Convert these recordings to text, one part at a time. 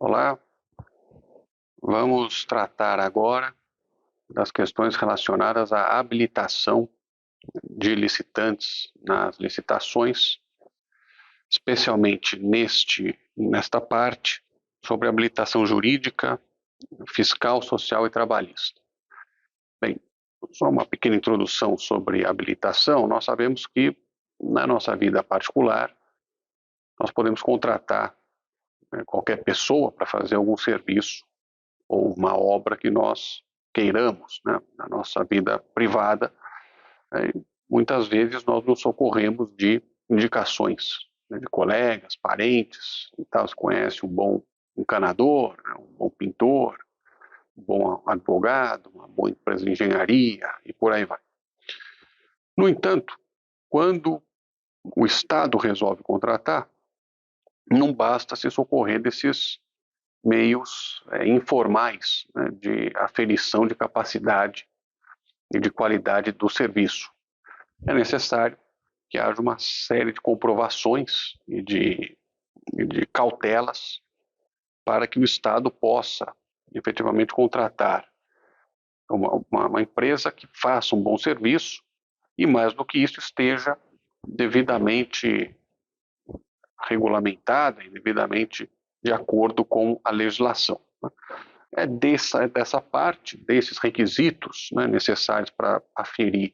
Olá, vamos tratar agora das questões relacionadas à habilitação de licitantes nas licitações, especialmente nesta parte sobre habilitação jurídica, fiscal, social e trabalhista. Bem, só uma pequena introdução sobre habilitação. Nós sabemos que na nossa vida particular nós podemos contratar qualquer pessoa para fazer algum serviço ou uma obra que nós queiramos, né? Na nossa vida privada, muitas vezes nós nos socorremos de indicações, né, de colegas, parentes, e tal. Você conhece um bom encanador, né, um bom pintor, um bom advogado, uma boa empresa de engenharia e por aí vai. No entanto, quando o Estado resolve contratar, não basta se socorrer desses meios informais, né, de aferição de capacidade e de qualidade do serviço. É necessário que haja uma série de comprovações e de cautelas para que o Estado possa efetivamente contratar uma empresa que faça um bom serviço e, mais do que isso, esteja devidamente regulamentada e devidamente de acordo com a legislação. É dessa parte, desses requisitos, né, necessários para aferir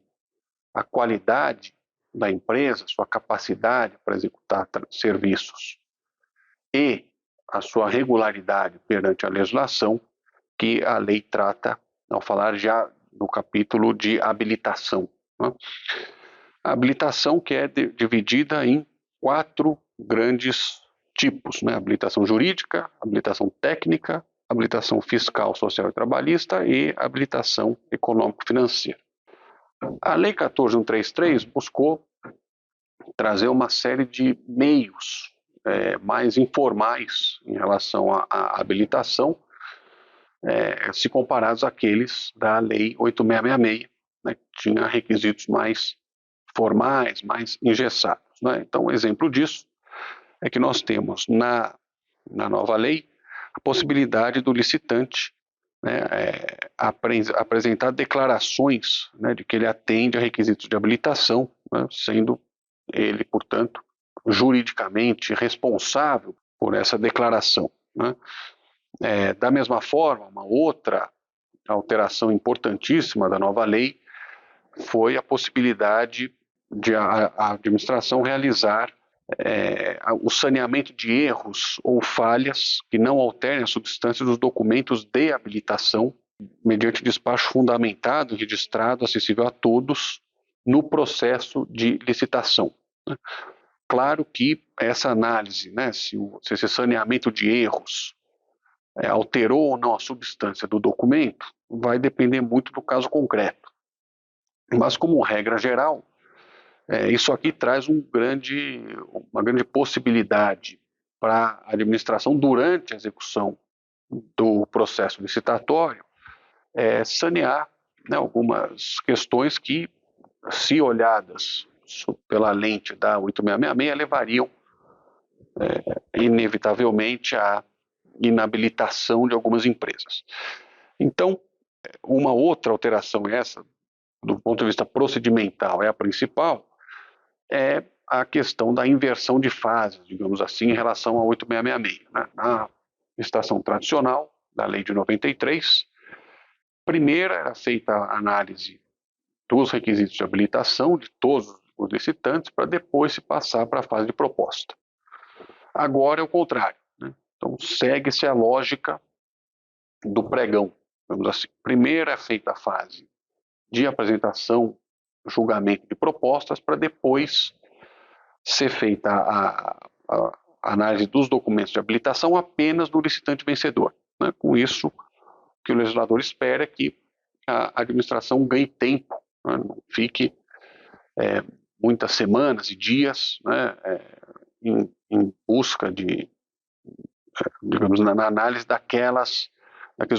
a qualidade da empresa, sua capacidade para executar serviços e a sua regularidade perante a legislação, que a lei trata ao falar já no capítulo de habilitação, né? A habilitação que é dividida em 4 grandes tipos, né? Habilitação jurídica, habilitação técnica, habilitação fiscal, social e trabalhista e habilitação econômico-financeira. A Lei 14.133 buscou trazer uma série de meios mais informais em relação à habilitação, se comparados àqueles da Lei 8.666, né, que tinha requisitos mais formais, mais engessados, né? Então, um exemplo disso é que nós temos na nova lei a possibilidade do licitante, né, apresentar declarações, né, de que ele atende a requisitos de habilitação, né, sendo ele, portanto, juridicamente responsável por essa declaração, né? Da mesma forma, uma outra alteração importantíssima da nova lei foi a possibilidade de a administração realizar o saneamento de erros ou falhas que não alterem a substância dos documentos de habilitação, mediante despacho fundamentado, registrado, acessível a todos, no processo de licitação. Claro que essa análise, né, se esse saneamento de erros alterou ou não a substância do documento, vai depender muito do caso concreto. Mas, como regra geral, isso aqui traz uma grande possibilidade para a administração, durante a execução do processo licitatório, sanear, né, algumas questões que, se olhadas pela lente da 8666, levariam inevitavelmente à inabilitação de algumas empresas. Então, uma outra alteração, essa, do ponto de vista procedimental, é a principal, é a questão da inversão de fases, digamos assim, em relação a 8666. Né? Na licitação tradicional da lei de 93, primeiro era feita a análise dos requisitos de habilitação de todos os licitantes, para depois se passar para a fase de proposta. Agora é o contrário, né? Então segue-se a lógica do pregão, vamos assim. Primeiro é feita a fase de apresentação, julgamento de propostas, para depois ser feita a análise dos documentos de habilitação apenas do licitante vencedor, né? Com isso, o que o legislador espera é que a administração ganhe tempo, né? Não fique muitas semanas e dias, né, em busca de, digamos, na análise daqueles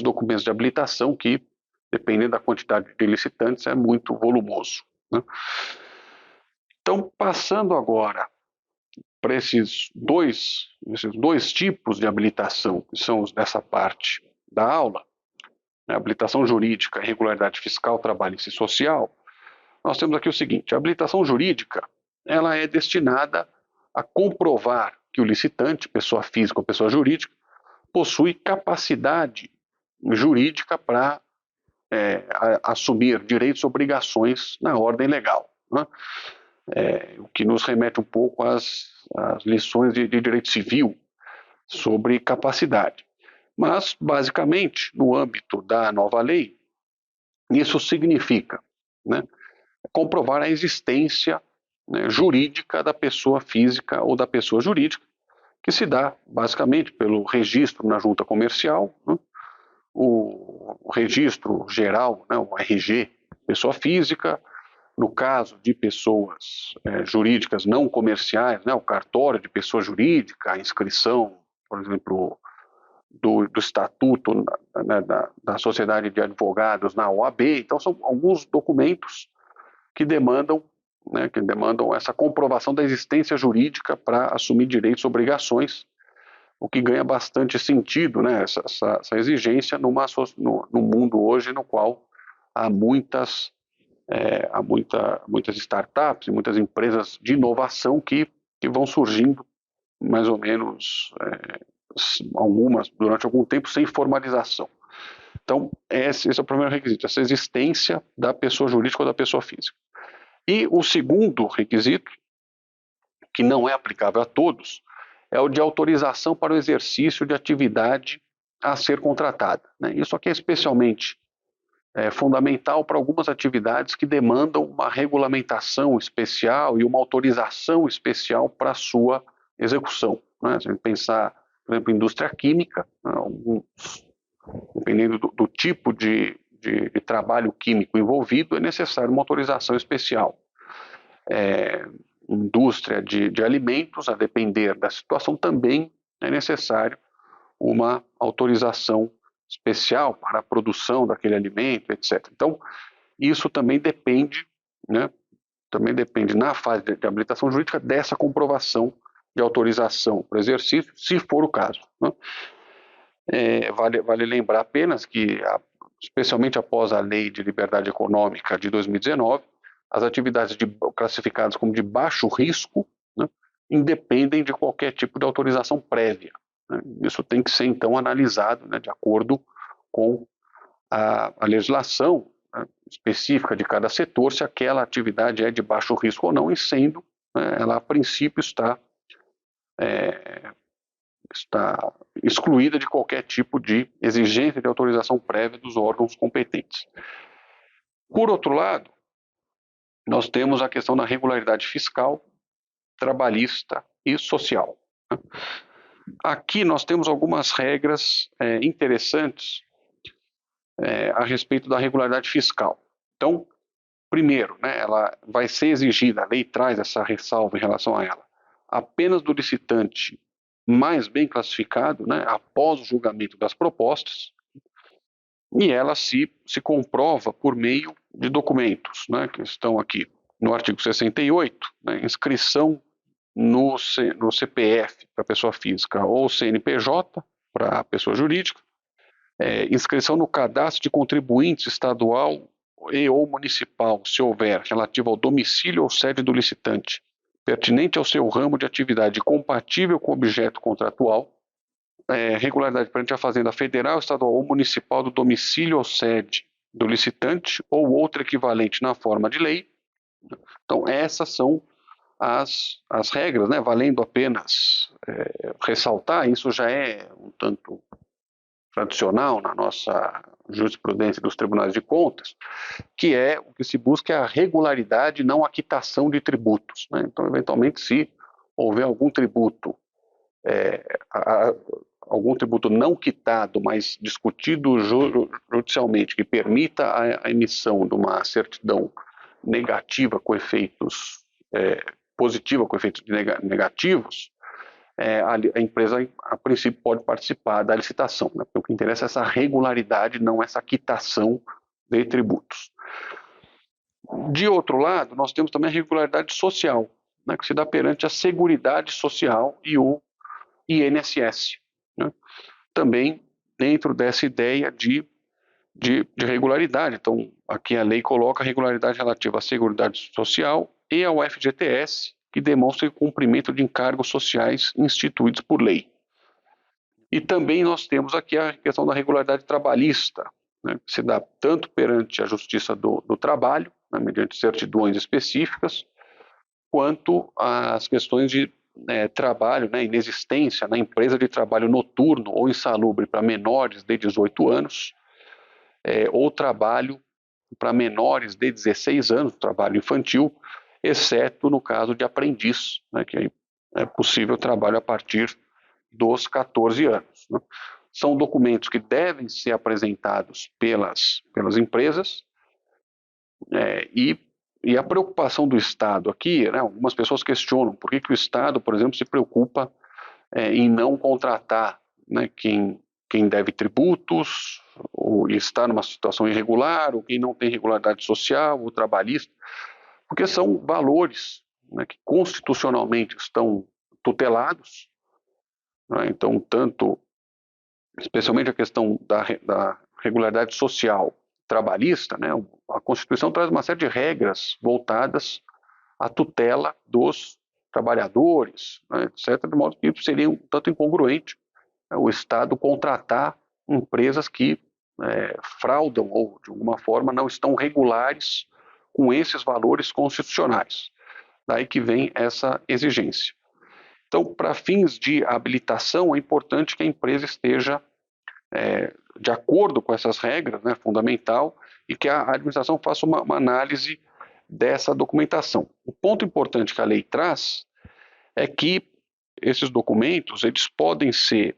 documentos de habilitação que, dependendo da quantidade de licitantes, é muito volumoso, né? Então, passando agora para esses dois tipos de habilitação, que são os dessa parte da aula, né, habilitação jurídica, regularidade fiscal, trabalhista e social, nós temos aqui o seguinte: a habilitação jurídica, ela é destinada a comprovar que o licitante, pessoa física ou pessoa jurídica, possui capacidade jurídica para assumir direitos e obrigações na ordem legal, né? O que nos remete um pouco às lições de direito civil sobre capacidade. Mas, basicamente, no âmbito da nova lei, isso significa, né, comprovar a existência, né, jurídica da pessoa física ou da pessoa jurídica, que se dá basicamente pelo registro na junta comercial, né, o registro geral, né, o RG, pessoa física. No caso de pessoas jurídicas não comerciais, né, o cartório de pessoa jurídica, a inscrição, por exemplo, do estatuto, né, da Sociedade de Advogados na OAB. Então, são alguns documentos que demandam essa comprovação da existência jurídica para assumir direitos e obrigações, o que ganha bastante sentido, né, essa exigência no mundo hoje no qual há muitas startups e muitas empresas de inovação que vão surgindo, mais ou menos, algumas durante algum tempo, sem formalização. Então, esse é o primeiro requisito, essa existência da pessoa jurídica ou da pessoa física. E o segundo requisito, que não é aplicável a todos, é o de autorização para o exercício de atividade a ser contratada, né? Isso aqui é especialmente fundamental para algumas atividades que demandam uma regulamentação especial e uma autorização especial para a sua execução, né? Se a gente pensar, por exemplo, em indústria química, né, dependendo do tipo de trabalho químico envolvido, é necessário uma autorização especial. Indústria de alimentos, a depender da situação, também é necessário uma autorização especial para a produção daquele alimento, etc. Então, isso também depende, né, na fase de habilitação jurídica dessa comprovação de autorização para o exercício, se for o caso, né? Vale lembrar apenas que, especialmente após a Lei de Liberdade Econômica de 2019, as atividades classificadas como de baixo risco, né, independem de qualquer tipo de autorização prévia, né? Isso tem que ser, então, analisado, né, de acordo com a legislação, né, específica de cada setor, se aquela atividade é de baixo risco ou não, e sendo, né, ela a princípio está excluída de qualquer tipo de exigência de autorização prévia dos órgãos competentes. Por outro lado, nós temos a questão da regularidade fiscal, trabalhista e social. Aqui nós temos algumas regras interessantes a respeito da regularidade fiscal. Então, primeiro, né, ela vai ser exigida, a lei traz essa ressalva em relação a ela, apenas do licitante mais bem classificado, né, após o julgamento das propostas, e ela se comprova por meio de documentos, né, que estão aqui no artigo 68, né, inscrição no CPF para a pessoa física ou CNPJ para a pessoa jurídica, inscrição no cadastro de contribuintes estadual e ou municipal, se houver, relativo ao domicílio ou sede do licitante, pertinente ao seu ramo de atividade compatível com o objeto contratual, regularidade perante a Fazenda Federal, Estadual ou Municipal do domicílio ou sede do licitante ou outro equivalente na forma de lei. Então, essas são as regras, né? Valendo apenas ressaltar, isso já é um tanto tradicional na nossa jurisprudência dos tribunais de contas, que é o que se busca é a regularidade, não a quitação de tributos, né? Então, eventualmente, se houver algum tributo não quitado, mas discutido judicialmente, que permita a emissão de uma certidão negativa com efeitos positiva com efeitos negativos, a empresa, a princípio, pode participar da licitação, né? Porque o que interessa é essa regularidade, não essa quitação de tributos. De outro lado, nós temos também a regularidade social, né, que se dá perante a Seguridade Social e o INSS, né? Também dentro dessa ideia de regularidade. Então, aqui a lei coloca a regularidade relativa à Seguridade Social e ao FGTS, que demonstra o cumprimento de encargos sociais instituídos por lei. E também nós temos aqui a questão da regularidade trabalhista, né, que se dá tanto perante a Justiça do Trabalho, né, mediante certidões específicas, quanto as questões de trabalho, né, inexistência na empresa de trabalho noturno ou insalubre para menores de 18 anos, ou trabalho para menores de 16 anos, trabalho infantil, exceto no caso de aprendiz, né, que é possível trabalho a partir dos 14 anos. Né. São documentos que devem ser apresentados pelas empresas, e a preocupação do Estado aqui, né, algumas pessoas questionam por que o Estado, por exemplo, se preocupa em não contratar, né, quem deve tributos, ou está numa situação irregular, ou quem não tem regularidade social ou trabalhista, porque são valores, né, que constitucionalmente estão tutelados, né, então especialmente a questão da regularidade social trabalhista, né, a Constituição traz uma série de regras voltadas à tutela dos trabalhadores, né, etc., de modo que seria um tanto incongruente, né, o Estado contratar empresas que fraudam ou, de alguma forma, não estão regulares com esses valores constitucionais. Daí que vem essa exigência. Então, para fins de habilitação, é importante que a empresa esteja de acordo com essas regras, né, fundamental, e que a administração faça uma análise dessa documentação. O ponto importante que a lei traz é que esses documentos eles podem ser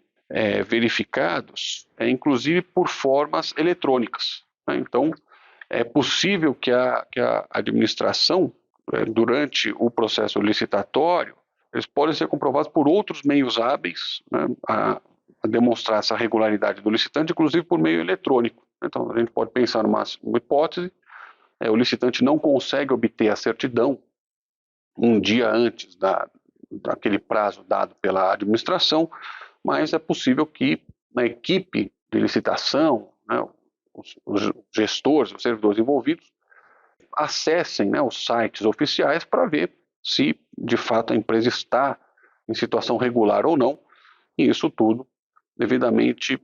verificados, inclusive por formas eletrônicas, né? Então, é possível que a administração, durante o processo licitatório, eles podem ser comprovados por outros meios hábeis, né, a demonstrar essa regularidade do licitante, inclusive por meio eletrônico. Então, a gente pode pensar numa hipótese, o licitante não consegue obter a certidão um dia antes daquele prazo dado pela administração, mas é possível que a equipe de licitação, né, os gestores, os servidores envolvidos, acessem, né, os sites oficiais para ver se, de fato, a empresa está em situação regular ou não, e isso tudo devidamente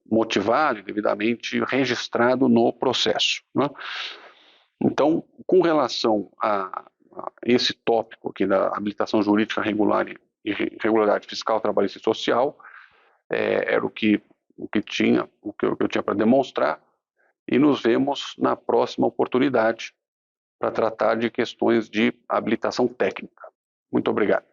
motivado e devidamente registrado no processo, né? Então, com relação a esse tópico aqui da habilitação jurídica regular e regularidade fiscal, trabalhista e social, era o que eu tinha para demonstrar, e nos vemos na próxima oportunidade para tratar de questões de habilitação técnica. Muito obrigado.